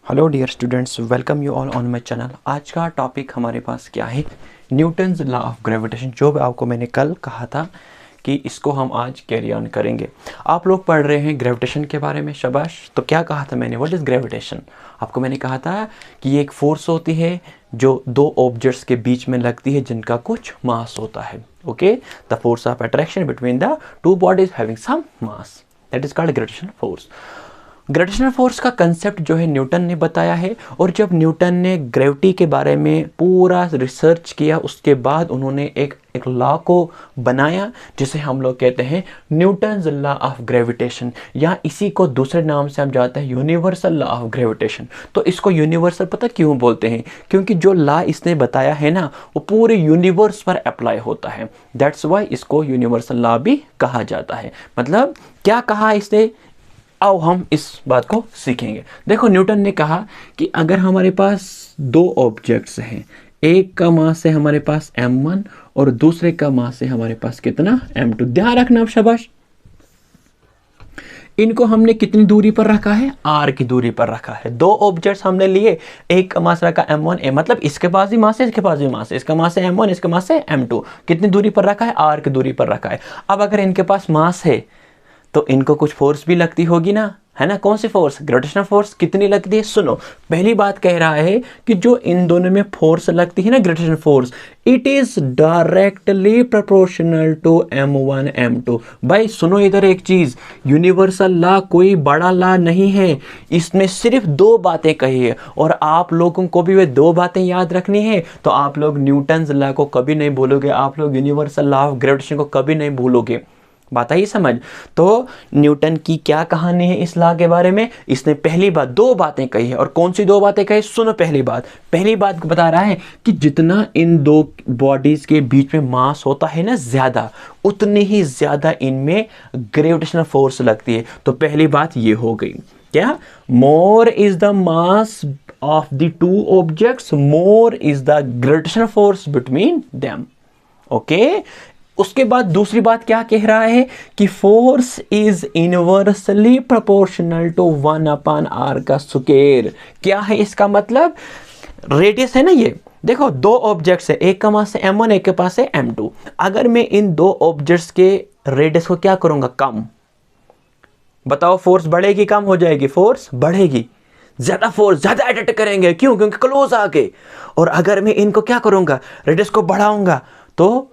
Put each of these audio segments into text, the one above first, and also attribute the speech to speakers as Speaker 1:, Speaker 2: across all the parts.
Speaker 1: Hello dear students, welcome you all on my channel. आज का topic हमारे पास क्या है? Newton's law of gravitation. जो भी आपको मैंने कल कहा था कि इसको हम आज कैरी ऑन करेंगे। आप लोग पढ़ रहे हैं ग्रेविटेशन के बारे में, शाबाश। तो क्या कहा था मैंने? What is gravitation? आपको मैंने कहा था कि ये एक फोर्स होती है जो दो ऑब्जेक्ट्स के बीच में लगती है जिनका कुछ मास होता है। Okay, the force of attraction between the two bodies having some mass, that is called gravitational force. Gravitational force का कंसेप्ट जो है न्यूटन ने बताया है, और जब न्यूटन ने ग्रेविटी के बारे में पूरा रिसर्च किया उसके बाद उन्होंने एक लॉ को बनाया जिसे हम लोग कहते हैं न्यूटन्स लॉ ऑफ ग्रेविटेशन, या इसी को दूसरे नाम से हम जानते हैं यूनिवर्सल लॉ ऑफ ग्रेविटेशन। तो इसको यूनिवर्सल पता क्यों बोलते हैं? क्योंकि जो लॉ इसने बताया है ना, वो पूरे यूनिवर्स पर अप्लाई होता है। दैट्स वाई इसको यूनिवर्सल लॉ भी कहा जाता है। मतलब क्या कहा इसने? आओ हम इस बात को सीखेंगे। देखो, न्यूटन ने कहा कि अगर हमारे पास दो ऑब्जेक्ट्स हैं, एक का मास है हमारे पास m1 और दूसरे का मास है हमारे पास कितना? m2। ध्यान रखना, शाबाश। इनको हमने कितनी दूरी पर रखा है? r की दूरी पर रखा है। दो ऑब्जेक्ट्स हमने लिए, एक का मास रखा m1, मतलब इसके पास भी मास है, इसके पास भी मास है। इसका मास है m1, इसका मास है m2। कितनी दूरी पर रखा है? r की दूरी पर रखा है। अब अगर इनके पास मास है तो इनको कुछ फोर्स भी लगती होगी ना, है ना? कौन सी फोर्स? Gravitational force. कितनी लगती है? सुनो, पहली बात कह रहा है कि जो इन दोनों में फोर्स लगती है ना, gravitational force, it is directly proportional to m1 m2। भाई सुनो इधर एक चीज, यूनिवर्सल लॉ कोई बड़ा लॉ नहीं है, इसमें सिर्फ दो बातें कही है, और आप लोगों को भी वे दो बातें याद रखनी है। तो आप लोग न्यूटन्स लॉ को कभी नहीं भूलोगे, आप लोग यूनिवर्सल लॉ ऑफ ग्रेविटेशन को कभी नहीं भूलोगे। बात आई समझ? तो न्यूटन की क्या कहानी है इस लॉ के बारे में? इसने पहली बात दो बातें कही है। और कौन सी दो बातें कही? सुनो, पहली बात बता रहा है कि जितना इन दो बॉडीज के बीच में मास होता है ना ज्यादा, उतनी ही ज्यादा इनमें ग्रेविटेशनल फोर्स लगती है। तो पहली बात ये हो गई। क्या? More is the mass of the two objects, more is the gravitational force between them. Okay, उसके बाद दूसरी बात क्या कह रहा है कि force is inversely proportional to 1/r का स्क्वायर। क्या है इसका मतलब? रेडियस है ना ये, देखो दो ऑब्जेक्ट्स है, एक का मास है m1, एक के पास है m2। अगर मैं इन दो ऑब्जेक्ट्स के रेडियस को क्या करूंगा? कम। बताओ, फोर्स बढ़ेगी कम हो जाएगी? फोर्स बढ़ेगी। ज्यादा फोर्स ज्यादा अट्रैक्ट करेंगे, क्यों? क्योंकि क्लोज आके। और अगर मैं इनको क्या करूंगा? रेडियस को बढ़ाऊंगा तो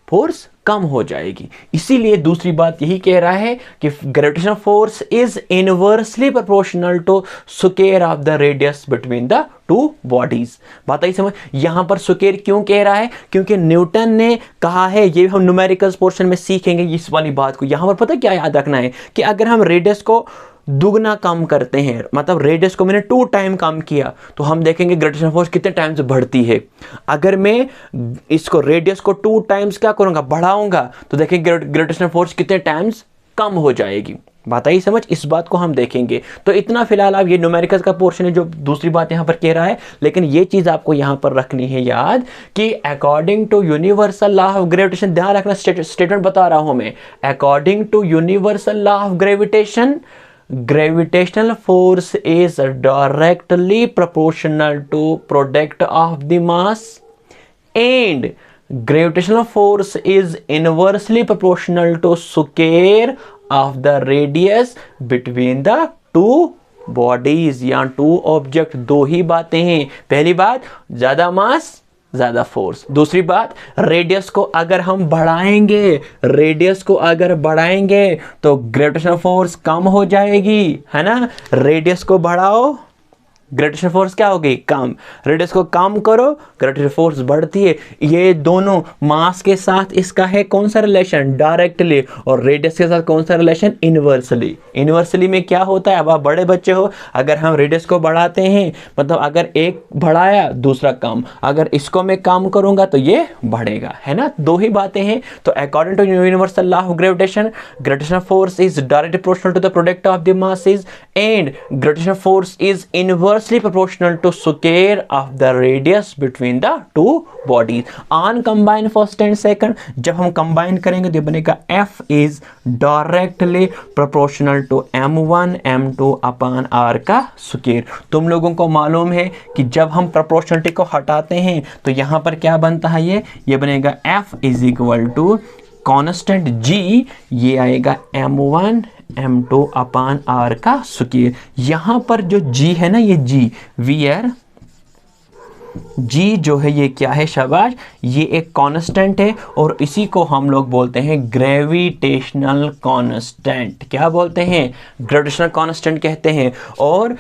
Speaker 1: फोर्स कम हो जाएगी। इसीलिए दूसरी बात यही कह रहा है कि gravitational force is inversely proportional to square of the radius between the two bodies. बात आई समझ? यहां पर स्क्वायर क्यों कह रहा है? क्योंकि न्यूटन ने कहा है, ये हम न्यूमेरिकल्स पोर्शन में सीखेंगे इस वाली बात को। यहां पर पता क्या याद रखना है कि अगर हम रेडियस को दुगना कम करते हैं, मतलब रेडियस को मैंने 2 टाइम कम किया, तो हम देखेंगे ग्रेविटेशनल फोर्स कितने टाइम्स बढ़ती है। अगर मैं इसको रेडियस को 2 टाइम्स क्या करूंगा? बढ़ाऊंगा, तो देखेंगे ग्रेविटेशनल फोर्स कितने टाइम्स कम हो जाएगी। बात आई समझ? इस बात को हम देखेंगे। तो इतना फिलहाल आप, ये न्यूमेरिकल्स का पोर्शन है जो दूसरी बात यहां पर कह रहा है, लेकिन ये चीज आपको यहां पर रखनी है याद कि according to universal law of gravitation, ध्यान रखना, स्टेटमेंट बता रहा हूं मैं, according to universal law of gravitation, gravitational force is directly proportional to product of the mass, and gravitational force is inversely proportional to square of the radius between the two bodies या two object। दो ही बातें हैं। पहली बात, ज्यादा मास ज्यादा force. दूसरी बात, रेडियस को अगर हम बढ़ाएंगे, तो ग्रेविटेशनल फोर्स कम हो जाएगी, है ना? रेडियस को बढ़ाओ, ग्रेविटेशनल फोर्स क्या होगी? कम। रेडियस को कम करो, ग्रेविटेशनल फोर्स बढ़ती है। ये दोनों मास के साथ इसका है कौन सा रिलेशन? डायरेक्टली। और रेडियस के साथ कौन सा रिलेशन? इनवर्सली। इनवर्सली में क्या होता है? अब आप बड़े बच्चे हो, अगर हम रेडियस को बढ़ाते हैं, मतलब अगर एक बढ़ाया दूसरा कम, अगर इसको मैं कम करूंगा तो ये बढ़ेगा, है ना? दो ही बातें हैं। तो according to universal law of gravitation, gravitational force is directly proportional to the product of the masses, and gravitational force is inverse inversely proportional to square of the radius between the two bodies on combine first and second. जब हम combine करेंगे तो बनेगा F is directly proportional to M1 M2 upon R का square. तुम लोगों को मालूम है कि जब हम प्रोपोर्शनलिटी को हटाते हैं तो यहां पर क्या बनता है, ये बनेगा F is equal to constant G, ये आएगा M1 M2 अपॉन R का स्क्वायर। यहां पर जो G है ना, ये G वियर G जो है ये क्या है शाबाश, ये एक कांस्टेंट है और इसी को हम लोग बोलते हैं ग्रेविटेशनल कांस्टेंट। क्या बोलते हैं, ग्रेविटेशनल कांस्टेंट कहते हैं। और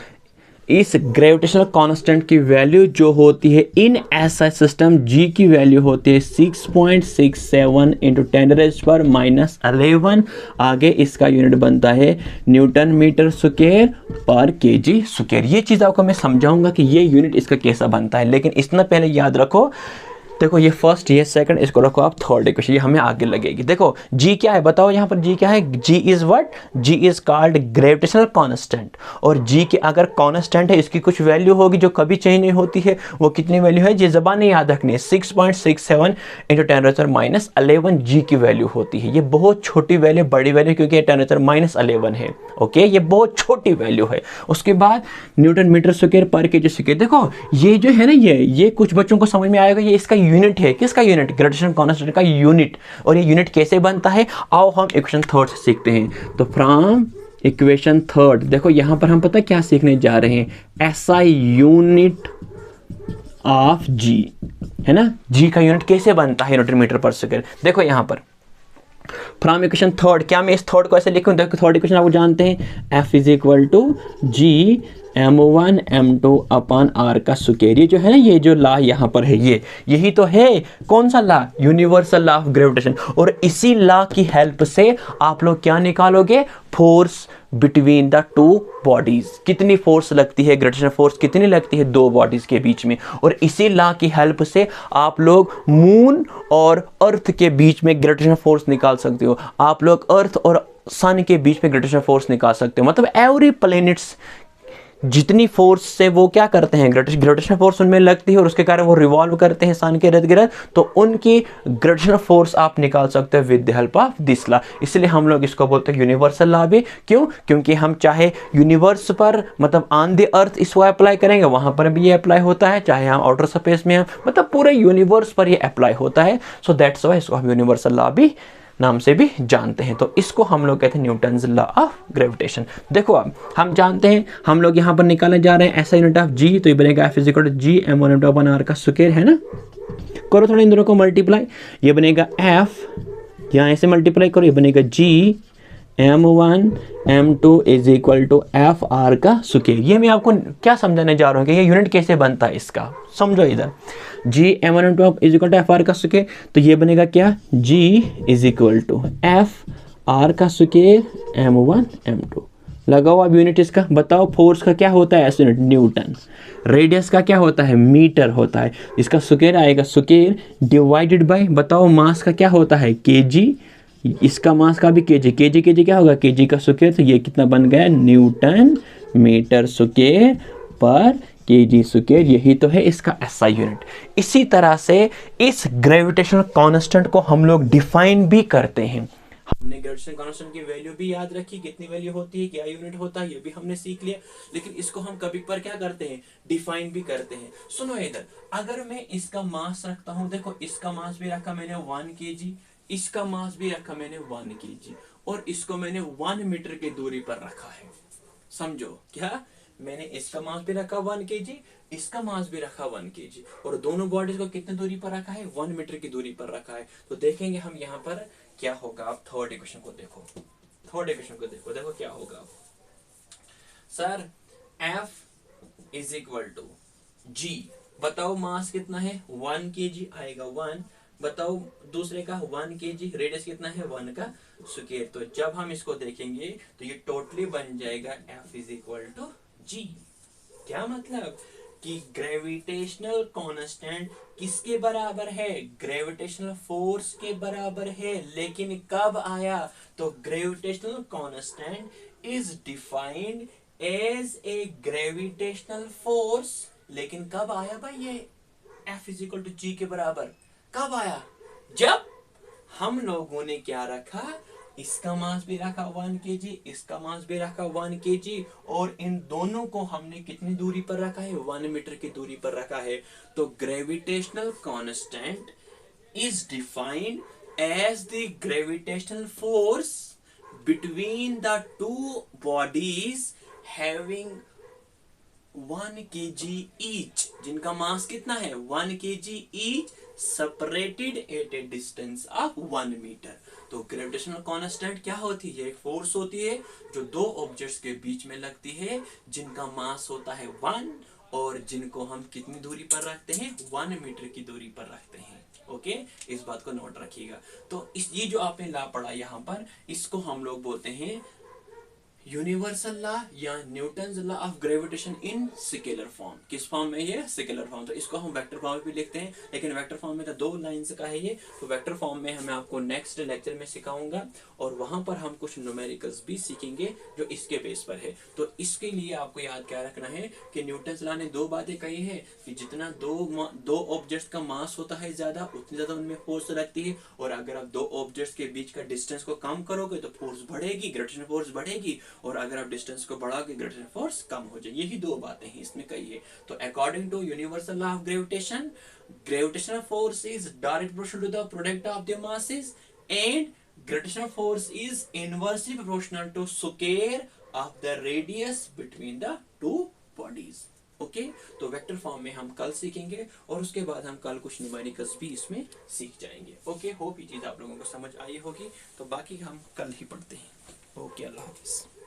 Speaker 1: इस ग्रेविटेशनल कांस्टेंट की वैल्यू जो होती है इन ऐसा सिस्टम, G की वैल्यू होती है 6.67 इंटू 10⁻⁻11। आगे इसका यूनिट बनता है न्यूटन मीटर स्क्वायर पर केजी स्क्वायर। ये चीज़ आपको मैं समझाऊंगा कि ये यूनिट इसका कैसा बनता है, लेकिन इतना पहले याद रखो। देखो ये फर्स्ट, ये सेकंड, इसको रखो आप थर्ड इक्वेशन, ये हमें आगे लगेगी। देखो G क्या है बताओ, यहाँ पर G क्या है, G is what, G is called gravitational constant. और G की अगर कांस्टेंट है, इसकी कुछ वैल्यू होगी जो कभी चेंज नहीं होती है। वो कितनी वैल्यू है, ये ज़बान याद रखनी है, 6.67 इंटू 10⁻11 G की वैल्यू होती है। ये बहुत छोटी वैल्यू, बड़ी वैल्यू क्योंकि 10⁻11 है। ओके, ये बहुत छोटी वैल्यू है। उसके बाद न्यूटन मीटर स्क्वायर पर केजी स्क्वायर। देखो ये जो है ना, ये कुछ बच्चों को समझ में आएगा, ये इसका यूनिट है। किसका यूनिट, ग्रेविटेशनल कांस्टेंट का यूनिट। और ये यूनिट कैसे बनता है, आओ हम इक्वेशन थर्ड से सीखते हैं। तो फ्रॉम इक्वेशन थर्ड, देखो यहां पर हम पता क्या सीखने जा रहे हैं, SI यूनिट ऑफ G है ना। G का यूनिट कैसे बनता है, न्यूटन मीटर पर स्क्वायर। देखो यहां पर फ्रॉम इक्वेशन थर्ड, क्या मैं इस थर्ड को ऐसे लिखूं, देखो थर्ड इक्वेशन आपको जानते हैं, F is equal to G M1 M2 upon R का स्क्वायर। ये जो है ना, ये जो लॉ यहाँ पर है, ये यही तो है। कौन सा law, universal law of gravitation. और इसी लॉ की हेल्प से आप लोग क्या निकालोगे, force between the two bodies. कितनी फोर्स लगती है, ग्रेविटेशनल फोर्स कितनी लगती है दो बॉडीज के बीच में। और इसी लॉ की हेल्प से आप लोग मून और अर्थ के बीच में ग्रेविटेशनल फोर्स निकाल सकते हो। आप लोग अर्थ और सन के बीच में ग्रेविटेशनल फोर्स निकाल सकते हो। मतलब एवरी प्लैनेट्स जितनी फोर्स से वो क्या करते हैं, ग्रेविटेशनल फोर्स उनमें लगती है और उसके कारण वो रिवॉल्व करते हैं सन के इर्द गिर्द, तो उनकी ग्रेविटेशनल फोर्स आप निकाल सकते हो with the help of this law. इसलिए हम लोग इसको बोलते हैं यूनिवर्सल लॉ भी। क्यों, क्योंकि हम चाहे यूनिवर्स पर मतलब ऑन द अर्थ इसको अप्लाई करेंगे, वहां पर भी ये अप्लाई होता है, चाहे हम आउटर स्पेस में हैं, मतलब पूरे यूनिवर्स पर ये अप्लाई होता है। सो दैट्स व्हाई इसको हम यूनिवर्सल लॉ भी नाम से भी जानते हैं। तो इसको हम लोग कहते हैं न्यूटन्स लॉ ऑफ ग्रेविटेशन। देखो अब हम जानते हैं, हम लोग यहाँ पर निकालने जा रहे हैं ऐसा यूनिट ऑफ G, तो ये बनेगा F is equal to G M1 M2 upon R का स्क्वायर है ना। करो थोड़ा इन दोनों को मल्टीप्लाई, ये बनेगा F, यहाँ ऐसे मल्टीप्लाई करो, ये बनेगा G M1 M2 is equal to F R का स्क्वायर। ये मैं आपको क्या समझाने जा रहा हूँ कि ये यूनिट कैसे बनता है, इसका समझो इधर। G M1 M2 is equal to F R का स्क्वायर, तो ये बनेगा क्या, G is equal to F R का स्क्वायर M1 M2। लगाओ अब यूनिट इसका, बताओ फोर्स का क्या होता है ऐसे यूनिट, न्यूटन। रेडियस का क्या होता है, मीटर होता है। इसका स्क्वायर आएगा स्क्वायर डिवाइडेड बाय, बताओ मास का क्या होता है, केजी। इसका मास का भी केजी, केजी क्या होगा, केजी का स्क्वायर। तो ये कितना बन गया, न्यूटन मीटर स्क्वायर पर केजी स्क्वायर। यही तो है इसका SI यूनिट। इसी तरह से इस ग्रेविटेशनल कांस्टेंट को हम लोग डिफाइन भी करते हैं। हमने ग्रेविटेशनल कांस्टेंट की वैल्यू भी याद रखी, कितनी वैल्यू होती है, क्या यूनिट होता है, ये भी हमने सीख लिया। लेकिन इसको हम कभी पर क्या करते हैं, डिफाइन भी करते हैं। सुनो इधर, अगर मैं इसका मास रखता हूं, देखो इसका मास भी रखा मैंने 1 kg, इसका मास भी रखा मैंने 1 kg, और इसको मैंने 1 मीटर की दूरी पर रखा है। समझो क्या, मैंने इसका मास भी रखा 1 kg, इसका मास भी रखा 1 kg, और दोनों बॉडीज को कितने दूरी पर रखा है, 1 मीटर की दूरी पर रखा है। तो देखेंगे हम यहाँ पर क्या होगा। आप थर्ड इक्वेशन को देखो, थर्ड इक्वेशन को देखो, देखो क्या होगा। Sir F is equal to G, बताओ मास कितना है, 1 kg आएगा 1, बताओ दूसरे का 1 kg, रेडियस कितना है 1 का स्क्वायर। तो जब हम इसको देखेंगे तो ये टोटली बन जाएगा F is equal to G। क्या मतलब कि ग्रेविटेशनल कांस्टेंट किसके बराबर है, ग्रेविटेशनल फोर्स के बराबर है। लेकिन कब आया, तो gravitational constant is defined as a gravitational force. लेकिन कब आया भाई ये F इजिकल टू जी के बराबर? कब आया? जब हम लोगों ने क्या रखा, इसका मास भी रखा 1 kg, इसका मास भी रखा 1 kg, और इन दोनों को हमने कितनी दूरी पर रखा है? 1 मीटर की दूरी पर रखा है। तो gravitational constant is defined as the gravitational force between the two bodies having 1 kg each, जिनका मास कितना है? 1 kg each, separated at a distance of 1 metre. तो ग्रेविटेशनल कांस्टेंट क्या होती है? एक फोर्स होती है जो दो ऑब्जेक्ट्स के बीच में लगती है, जिनका मास होता है 1, और जिनको हम कितनी दूरी पर रखते हैं? 1 मीटर की दूरी पर रखते हैं। ओके, इस बात को नोट रखिएगा। तो ये जो आपने लॉ पढ़ा यहाँ पर, इसको हम लोग बोलते हैं यूनिवर्सल लॉ या Newton's law of gravitation in scalar form. किस फॉर्म में? ये स्केलर फॉर्म। तो इसको हम वेक्टर फॉर्म में भी लिखते हैं, लेकिन वेक्टर फॉर्म में तो 2 लाइंस का है ये। तो वेक्टर फॉर्म में मैं आपको नेक्स्ट लेक्चर में सिखाऊंगा, और वहां पर हम कुछ न्यूमेरिकल्स भी सीखेंगे जो इसके बेस पर है। तो इसके लिए आपको याद क्या रखना है कि न्यूटन्स लॉ ने 2 बातें कही है कि जितना दो ऑब्जेक्ट्स का मास होता है ज्यादा, उतनी ज्यादा उनमें फोर्स लगती है, और अगर आप दो ऑब्जेक्ट्स के बीच का डिस्टेंस को कम करोगे तो फोर्स बढ़ेगी, ग्रेविटेशनल फोर्स बढ़ेगी, और अगर आप डिस्टेंस को बढ़ाओगे ग्रेविटेशनल फोर्स कम हो जाएगी। यही 2 बातें हैं इसमें कही है। तो according to universal law of gravitation, gravitational force is direct proportional to the product of the masses, and gravitational force is inversely proportional to square of the radius between the two bodies। Okay, तो vector form में हम कल सीखेंगे, और उसके बाद हम कल कुछ न्यूमेरिकल्स भी इसमें सीख जाएंगे। ओके, होप ये चीज आप लोगों को समझ आई होगी। तो बाकी हम कल ही पढ़ते हैं। ओके, अल्लाह हाफिज।